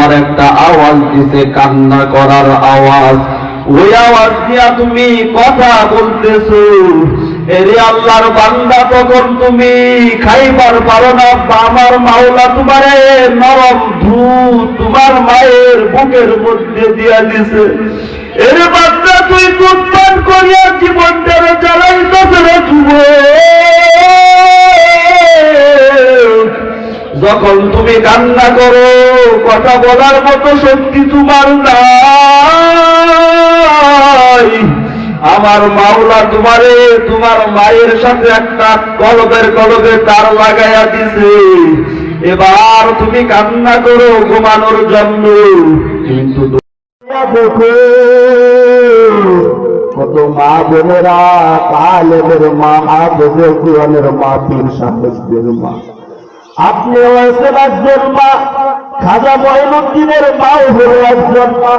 তোমার একটা আওয়াজ দিছে, কান্না করার আওয়াজ। ওই আওয়াজ দিয়া তুমি কথা বলতেছো। এরে আল্লাহর বান্দা, তখন তুমি খাইবার পারো না, আমার মাওলা তোমারে নরম দুধ তোমার মায়ের বুকের মধ্যে দিয়া দিছে। এর বান্দা, তুই দুধ পান করিয়া জীবনটারে জ্বালাইতেছে রে যুবক। যখন তুমি কান্না করো, কথা বলার মতো শক্তি তোমার নাই। আমার মাওলা তোমারে তোমার মায়ের সাথে একটা কলবে তার লাগাইয়া দিছে। এবার তুমি কান্না করো ঘুমানোর জন্য। কিন্তু কত মা বোনেরা, কালেবের মা, হাফেজে কুরআনের মা, পীর সাহেবদের মা, আপনি হয়েছেন একজন মা, খাজা মঈনুদ্দিনের মাও হলো একজন মা।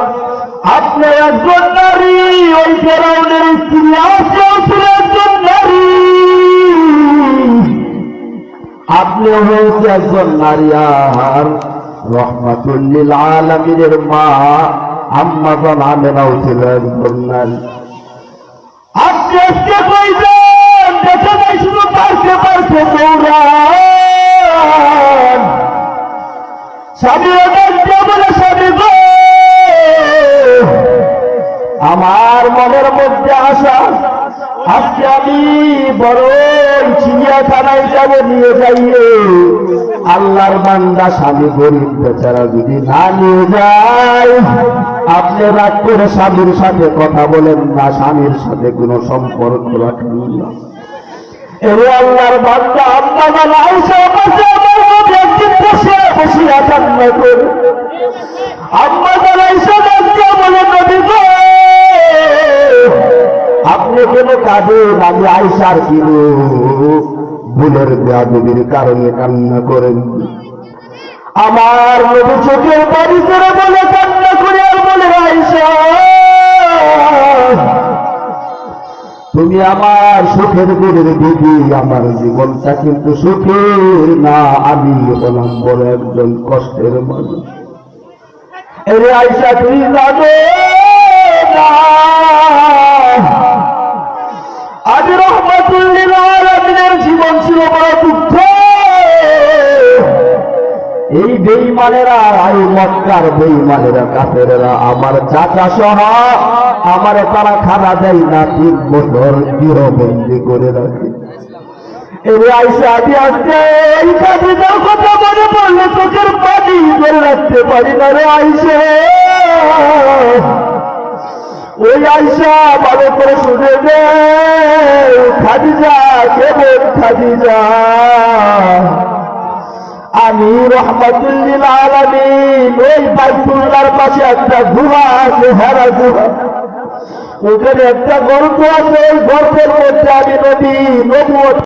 আপনি একজন নারী, ওই ফেরাউনের স্ত্রী আসিয়াও ছিল একজন নারী। আপনি হয়েছে একজন নারী, আর রহমাতুল লিল আলামিনের মা আম্মা জান আমেনাও ছিল একজন নারী। আপনি আজকে কইবেন দেখে নাই শুধু পারছে পারছে দৌড়ান, স্বামীর বলে স্বামী গো, আমার মনের মধ্যে আসা আজকে আমি বড়ই চিড়িয়াখানায় যাব, নিয়ে যাইয়ে আল্লাহর বান্দা স্বামী গরিব বেচারা যদি না নিয়ে যায়, আপনি রাগ করে স্বামীর সাথে কথা বলেন না, স্বামীর সাথে কোনো সম্পর্ক রাখেন না। এরে আল্লাহর বান্দা, আম্মা জান আয়েশা পাশে আমার নবী একদিন বসিয়া কান্না করে। আম্মা জান আয়েশা ডাকিয়া বলে, নবী গো, আপনি কেন কাঁদেন? আমি আয়েশার কিনো ভুলের বেয়াদবির কারণে কান্না করেন। আমার নবী চোখের পানি ছেড়ে বলে, কান্না করে আর বলে, আয়েশা তুমি আমার সুখের দিনের দিদি, আমার জীবনটা কিন্তু সুখের না, আমি হলাম বড় একজন কষ্টের মানুষ। এরে আয়েশা, তুই জানো না আজ রহমাতুল লিল আলামিনের জীবন ছিল বড় দুঃখ। এই বেঈমানেরা, এই মক্কার বেঈমানেরা, কাফেরেরা আমার চাচা সহ আমারে তারা খানা দেয় না, 3 বছর গৃহবন্দী করে রাখে। এরে আয়েশা, আমি আজকে এই খাদিজার কথা মনে পড়লে চোখের পানি ধরে রাখতে পারি না রে আয়েশা। ওই আয়েশা ভালো করে শুনে নে, খাদিজা কেমন খাদিজা, আমি রহমাতুল লিল আলামিন ওই বাইতুল্লাহর পাশে একটা গুহা আছে, হেরা গুহা, ওখানে একটা গর্ত আছে, ওই গর্তের মধ্যে আমি নবী নবুয়ত